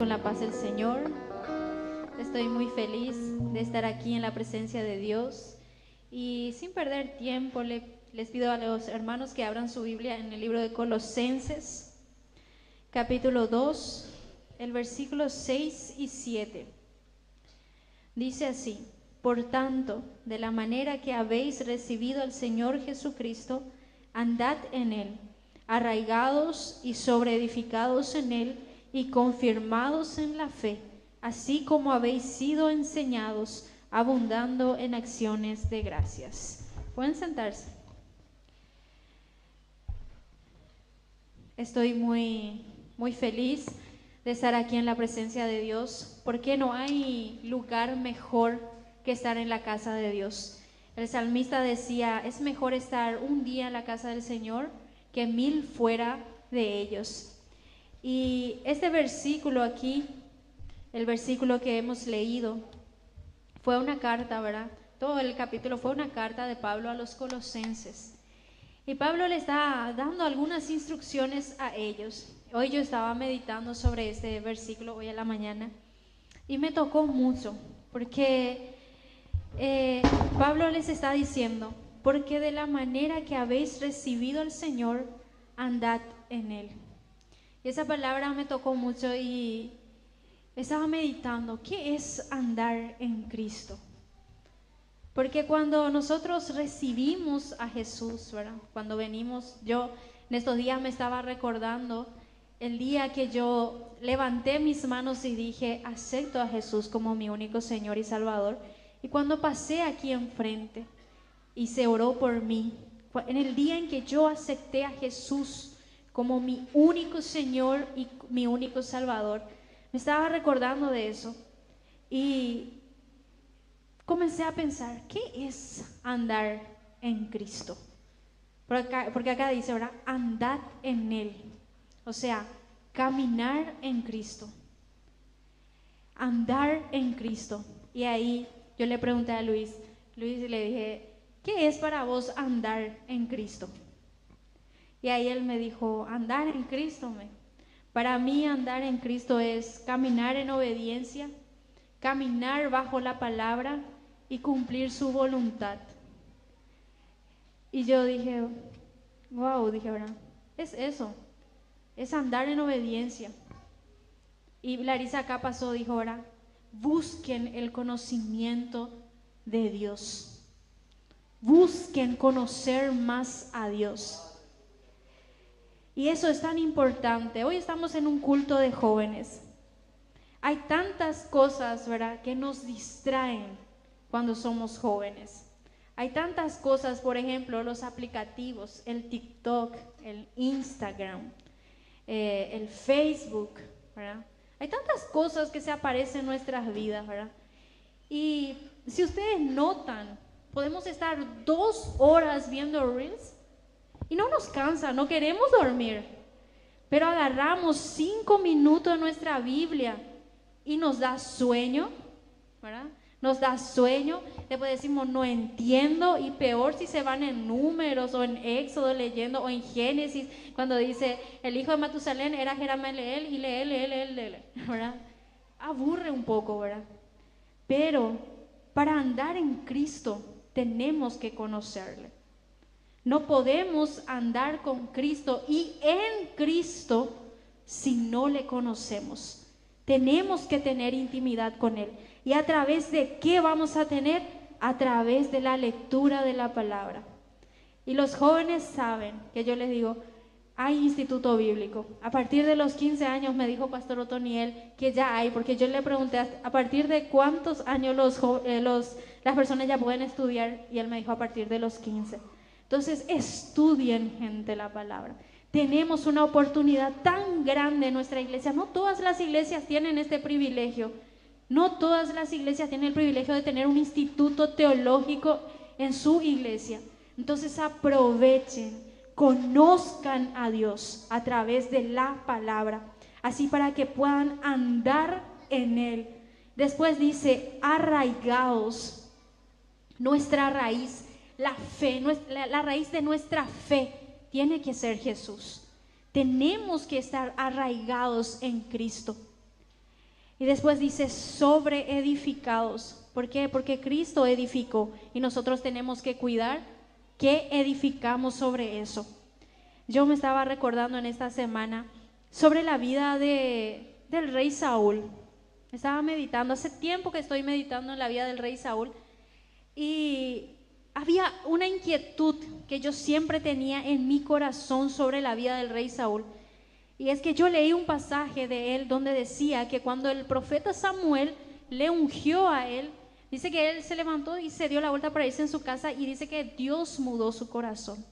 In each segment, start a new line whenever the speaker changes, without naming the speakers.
Con la paz del Señor, estoy muy feliz de estar aquí en la presencia de Dios y sin perder tiempo les pido a los hermanos que abran su Biblia en el libro de Colosenses, capítulo 2, el versículo 6 y 7. Dice así: por tanto, de la manera que habéis recibido al Señor Jesucristo, andad en Él, arraigados y sobreedificados en Él, y confirmados en la fe, así como habéis sido enseñados, abundando en acciones de gracias. Pueden sentarse. Estoy muy feliz de estar aquí en la presencia de Dios, porque no hay lugar mejor que estar en la casa de Dios. El salmista decía: es mejor estar un día en la casa del Señor que 1000 fuera de ellos. Y este versículo aquí, el versículo que hemos leído, fue una carta, ¿verdad? Todo el capítulo fue una carta de Pablo a los colosenses. Y Pablo le está dando algunas instrucciones a ellos. Hoy yo estaba meditando sobre este versículo, hoy a la mañana, y me tocó mucho, porque Pablo les está diciendo: porque de la manera que habéis recibido al Señor, andad en Él. Y esa palabra me tocó mucho y estaba meditando, ¿qué es andar en Cristo? Porque cuando nosotros recibimos a Jesús, ¿verdad? Cuando venimos, yo en estos días me estaba recordando el día que yo levanté mis manos y dije: acepto a Jesús como mi único Señor y Salvador. Y cuando pasé aquí enfrente y se oró por mí, en el día en que yo acepté a Jesús como mi único Señor y mi único Salvador, me estaba recordando de eso y comencé a pensar, ¿qué es andar en Cristo? Porque acá dice, ¿verdad? Andad en Él, o sea, caminar en Cristo, andar en Cristo. Y ahí yo le pregunté a Luis y le dije: ¿qué es para vos andar en Cristo? Y ahí él me dijo: andar en Cristo. Para mí andar en Cristo es caminar en obediencia, caminar bajo la palabra y cumplir su voluntad. Y yo dije: wow, dije, ¿verdad? Es eso, es andar en obediencia. Y Larisa acá pasó, dijo, ¿verdad? Busquen el conocimiento de Dios. Busquen conocer más a Dios. Y eso es tan importante. Hoy estamos en un culto de jóvenes. Hay tantas cosas, ¿verdad?, que nos distraen cuando somos jóvenes. Hay tantas cosas, por ejemplo, los aplicativos, el TikTok, el Instagram, el Facebook, ¿verdad? Hay tantas cosas que se aparecen en nuestras vidas, ¿verdad? Y si ustedes notan, podemos estar 2 horas viendo Reels y no nos cansa, no queremos dormir, pero agarramos 5 minutos de nuestra Biblia y nos da sueño, ¿verdad? Nos da sueño, después decimos no entiendo, y peor si se van en Números o en Éxodo leyendo, o en Génesis, cuando dice el hijo de Matusalén era Jerameel y lee, ¿verdad? Aburre un poco, ¿verdad? Pero para andar en Cristo tenemos que conocerle. No podemos andar con Cristo y en Cristo si no le conocemos. Tenemos que tener intimidad con Él. ¿Y a través de qué vamos a tener? A través de la lectura de la palabra. Y los jóvenes saben que yo les digo, hay instituto bíblico. A partir de los 15 años me dijo Pastor Otoniel que ya hay, porque yo le pregunté a partir de cuántos años las personas ya pueden estudiar, y él me dijo a partir de los 15. Entonces estudien, gente, la palabra. Tenemos una oportunidad tan grande en nuestra iglesia. No todas las iglesias tienen este privilegio. No todas las iglesias tienen el privilegio de tener un instituto teológico en su iglesia. Entonces aprovechen, conozcan a Dios a través de la palabra, así para que puedan andar en Él. Después dice, arraigados. Nuestra raíz, la fe, la raíz de nuestra fe tiene que ser Jesús. Tenemos que estar arraigados en Cristo. Y después dice sobre edificados. ¿Por qué? Porque Cristo edificó y nosotros tenemos que cuidar que edificamos sobre eso. Yo me estaba recordando en esta semana sobre la vida del rey Saúl. Estaba meditando, hace tiempo que estoy meditando en la vida del rey Saúl y había una inquietud que yo siempre tenía en mi corazón sobre la vida del rey Saúl. Y es que yo leí un pasaje de él donde decía que cuando el profeta Samuel le ungió a él, dice que él se levantó y se dio la vuelta para irse en su casa y dice que Dios mudó su corazón.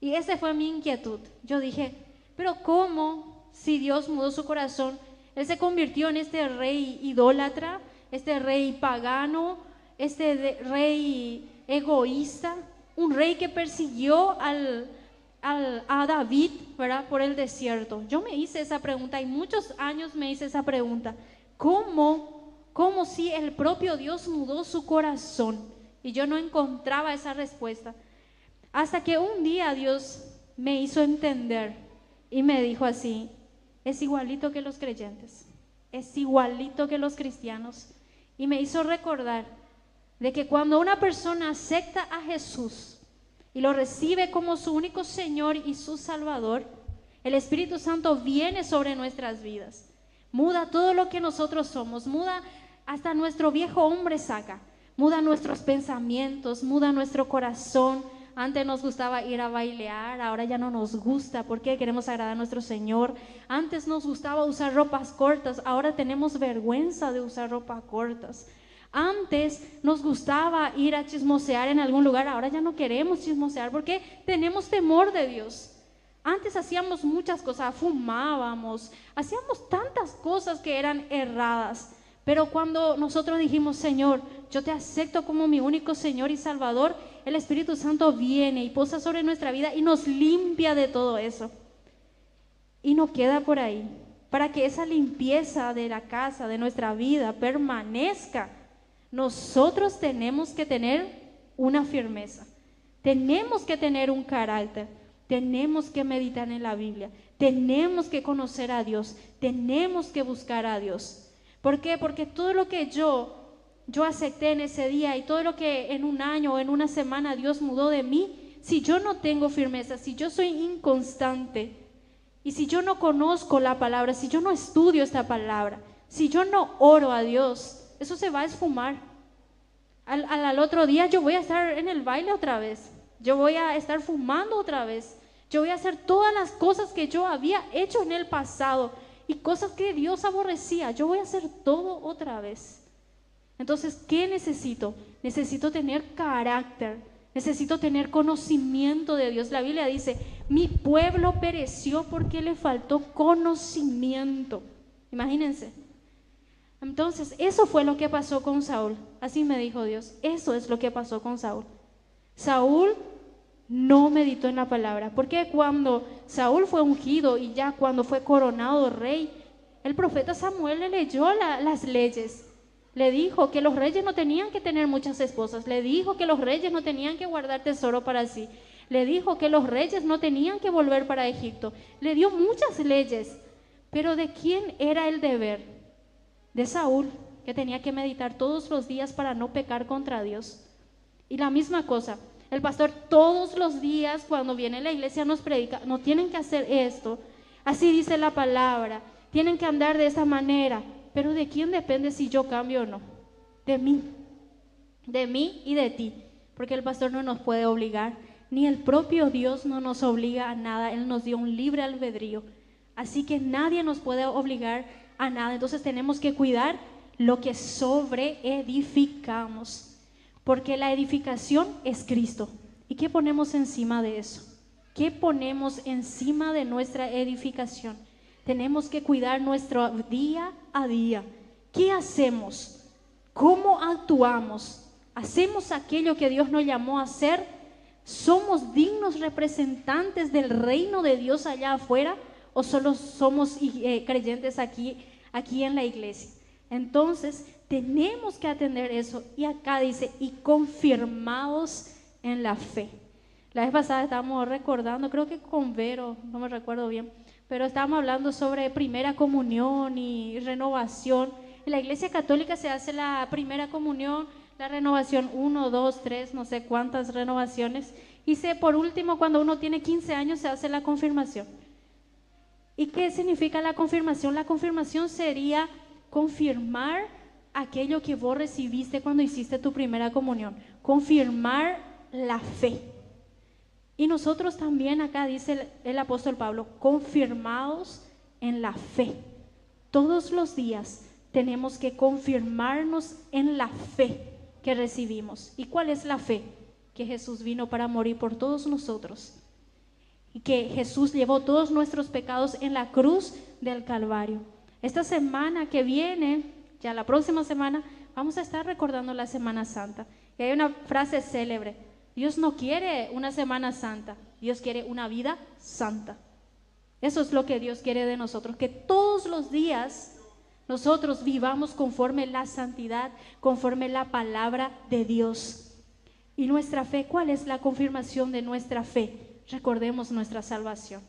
Y esa fue mi inquietud. Yo dije, pero ¿cómo si Dios mudó su corazón? Él se convirtió en este rey idólatra, este rey pagano, este rey egoísta, un rey que persiguió a David, ¿verdad?, por el desierto. Yo me hice esa pregunta y muchos años me hice esa pregunta. ¿Cómo si el propio Dios mudó su corazón? Y yo no encontraba esa respuesta. Hasta que un día Dios me hizo entender y me dijo así: es igualito que los creyentes, es igualito que los cristianos. Y me hizo recordar de que cuando una persona acepta a Jesús y lo recibe como su único Señor y su Salvador, el Espíritu Santo viene sobre nuestras vidas, muda todo lo que nosotros somos, muda hasta nuestro viejo hombre, saca, muda nuestros pensamientos, muda nuestro corazón. Antes nos gustaba ir a bailar, ahora ya no nos gusta porque queremos agradar a nuestro Señor. Antes nos gustaba usar ropas cortas, ahora tenemos vergüenza de usar ropas cortas. Antes nos gustaba ir a chismosear en algún lugar, ahora ya no queremos chismosear porque tenemos temor de Dios. Antes hacíamos muchas cosas, fumábamos, hacíamos tantas cosas que eran erradas. Pero cuando nosotros dijimos: Señor, yo te acepto como mi único Señor y Salvador, el Espíritu Santo viene y posa sobre nuestra vida y nos limpia de todo eso. Y no queda por ahí. Para que esa limpieza de la casa, de nuestra vida, permanezca, nosotros tenemos que tener una firmeza, tenemos que tener un carácter, tenemos que meditar en la Biblia, tenemos que conocer a Dios, tenemos que buscar a Dios. ¿Por qué? Porque todo lo que yo acepté en ese día y todo lo que en un año o en una semana Dios mudó de mí, si yo no tengo firmeza, si yo soy inconstante y si yo no conozco la palabra, si yo no estudio esta palabra, si yo no oro a Dios, eso se va a esfumar. Al otro día yo voy a estar en el baile otra vez, yo voy a estar fumando otra vez, yo voy a hacer todas las cosas que yo había hecho en el pasado y cosas que Dios aborrecía, yo voy a hacer todo otra vez. Entonces, ¿qué necesito? Necesito tener carácter, necesito tener conocimiento de Dios. La Biblia dice: mi pueblo pereció porque le faltó conocimiento. Imagínense. Entonces, eso fue lo que pasó con Saúl. Así me dijo Dios, eso es lo que pasó con Saúl. Saúl no meditó en la palabra, porque cuando Saúl fue ungido y ya cuando fue coronado rey, el profeta Samuel le leyó las leyes. Le dijo que los reyes no tenían que tener muchas esposas, le dijo que los reyes no tenían que guardar tesoro para sí, le dijo que los reyes no tenían que volver para Egipto, le dio muchas leyes. Pero ¿de quién era el deber? De Saúl, que tenía que meditar todos los días para no pecar contra Dios. Y la misma cosa, el pastor todos los días cuando viene a la iglesia nos predica: no tienen que hacer esto, así dice la palabra, tienen que andar de esta manera. Pero ¿de quién depende si yo cambio o no? De mí y de ti, porque el pastor no nos puede obligar, ni el propio Dios no nos obliga a nada. Él nos dio un libre albedrío, así que nadie nos puede obligar a nada. Entonces tenemos que cuidar lo que sobreedificamos, porque la edificación es Cristo. ¿Y qué ponemos encima de eso? ¿Qué ponemos encima de nuestra edificación? Tenemos que cuidar nuestro día a día. ¿Qué hacemos? ¿Cómo actuamos? ¿Hacemos aquello que Dios nos llamó a hacer? ¿Somos dignos representantes del reino de Dios allá afuera? ¿O solo somos creyentes aquí en la iglesia? Entonces tenemos que atender eso. Y acá dice: y confirmados en la fe. La vez pasada estábamos recordando, creo que con Vero, no me recuerdo bien, pero estábamos hablando sobre primera comunión y renovación. En la Iglesia Católica se hace la primera comunión, la renovación 1, 2, 3, no sé cuántas renovaciones. Y por último, cuando uno tiene 15 años, se hace la confirmación. ¿Y qué significa la confirmación? La confirmación sería confirmar aquello que vos recibiste cuando hiciste tu primera comunión, confirmar la fe. Y nosotros también, acá dice el apóstol Pablo, confirmados en la fe. Todos los días tenemos que confirmarnos en la fe que recibimos. ¿Y cuál es la fe? Que Jesús vino para morir por todos nosotros y que Jesús llevó todos nuestros pecados en la cruz del Calvario. Esta semana que viene, ya la próxima semana, vamos a estar recordando la Semana Santa. Y hay una frase célebre: Dios no quiere una Semana Santa, Dios quiere una vida santa. Eso es lo que Dios quiere de nosotros, que todos los días nosotros vivamos conforme la santidad, conforme la palabra de Dios. Y nuestra fe, ¿cuál es la confirmación de nuestra fe? Recordemos nuestra salvación.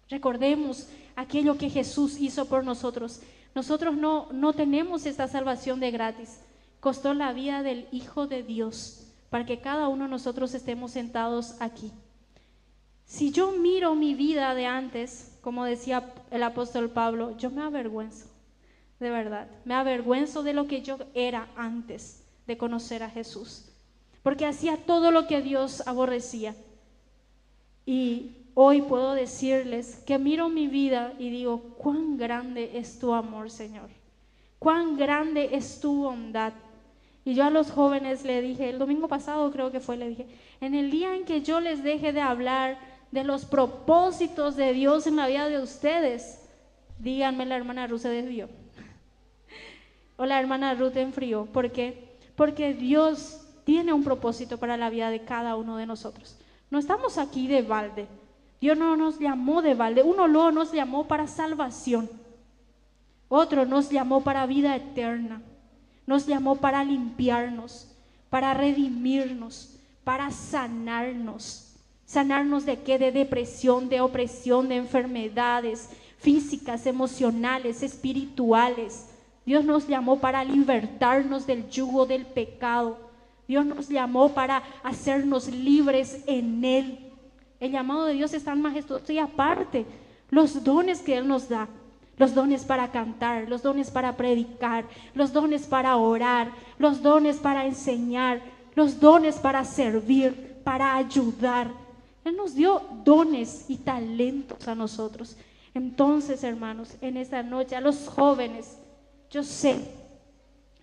Recordemos aquello que Jesús hizo por nosotros. Nosotros no tenemos esta salvación de gratis. Costó la vida del Hijo de Dios para que cada uno de nosotros estemos sentados aquí. Si yo miro mi vida de antes, como decía el apóstol Pablo, yo me avergüenzo, de verdad. Me avergüenzo de lo que yo era antes de conocer a Jesús, porque hacía todo lo que Dios aborrecía. Y hoy puedo decirles que miro mi vida y digo, cuán grande es tu amor, Señor, cuán grande es tu bondad. Y yo a los jóvenes le dije, el domingo pasado creo que fue, le dije, en el día en que yo les deje de hablar de los propósitos de Dios en la vida de ustedes, díganme, la hermana Ruth se desvió o la hermana Ruth enfrió. ¿Por qué? Porque Dios tiene un propósito para la vida de cada uno de nosotros. No estamos aquí de balde. Dios no nos llamó de balde. Uno luego nos llamó para salvación, otro nos llamó para vida eterna, nos llamó para limpiarnos, para redimirnos, para sanarnos. ¿Sanarnos de qué? De depresión, de opresión, de enfermedades físicas, emocionales, espirituales. Dios nos llamó para libertarnos del yugo del pecado. Dios nos llamó para hacernos libres en Él. El llamado de Dios es tan majestuoso, y aparte, los dones que Él nos da, los dones para cantar, los dones para predicar, los dones para orar, los dones para enseñar, los dones para servir, para ayudar. Él nos dio dones y talentos a nosotros. Entonces, hermanos, en esta noche, a los jóvenes, yo sé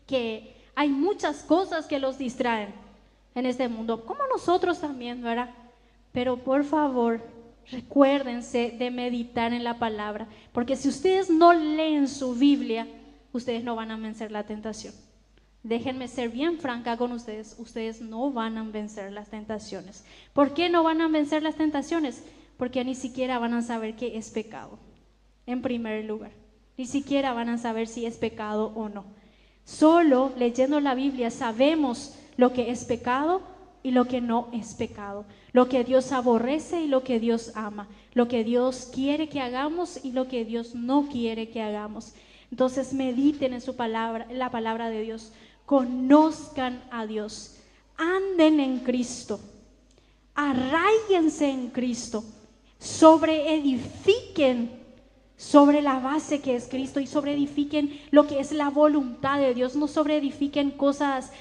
que hay muchas cosas que los distraen en este mundo, como nosotros también, ¿verdad? Pero por favor, recuérdense de meditar en la palabra, porque si ustedes no leen su Biblia, ustedes no van a vencer la tentación. Déjenme ser bien franca con ustedes, ustedes no van a vencer las tentaciones. ¿Por qué no van a vencer las tentaciones? Porque ni siquiera van a saber qué es pecado, en primer lugar. Ni siquiera van a saber si es pecado o no. Solo leyendo la Biblia sabemos lo que es pecado y lo que no es pecado, lo que Dios aborrece y lo que Dios ama, lo que Dios quiere que hagamos y lo que Dios no quiere que hagamos. Entonces mediten en su palabra, en la palabra de Dios, conozcan a Dios, anden en Cristo, arráiguense en Cristo, sobreedifiquen sobre la base que es Cristo y sobreedifiquen lo que es la voluntad de Dios. No sobreedifiquen cosas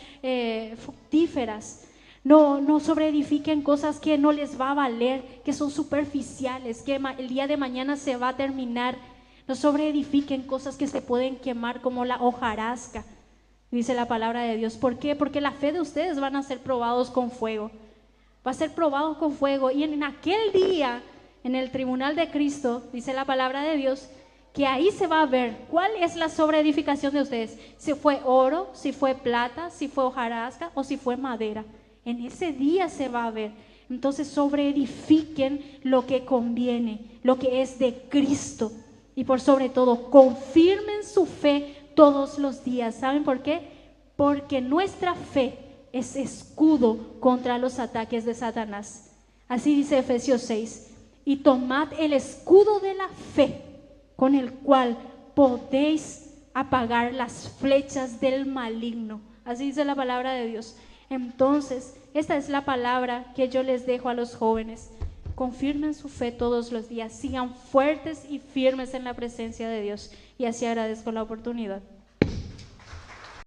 fructíferas, no sobreedifiquen cosas que no les va a valer, que son superficiales, que el día de mañana se va a terminar. No sobreedifiquen cosas que se pueden quemar como la hojarasca, dice la palabra de Dios. ¿Por qué? Porque la fe de ustedes van a ser probados con fuego, va a ser probados con fuego, y en aquel día, en el tribunal de Cristo, dice la palabra de Dios, que ahí se va a ver cuál es la sobreedificación de ustedes, si fue oro, si fue plata, si fue hojarasca o si fue madera. En ese día se va a ver. Entonces sobreedifiquen lo que conviene, lo que es de Cristo, y por sobre todo confirmen su fe todos los días. ¿Saben por qué? Porque nuestra fe es escudo contra los ataques de Satanás. Así dice Efesios 6. y tomad el escudo de la fe, con el cual podéis apagar las flechas del maligno. Así dice la palabra de Dios. Entonces, esta es la palabra que yo les dejo a los jóvenes. Confirmen su fe todos los días, sigan fuertes y firmes en la presencia de Dios. Y así agradezco la oportunidad.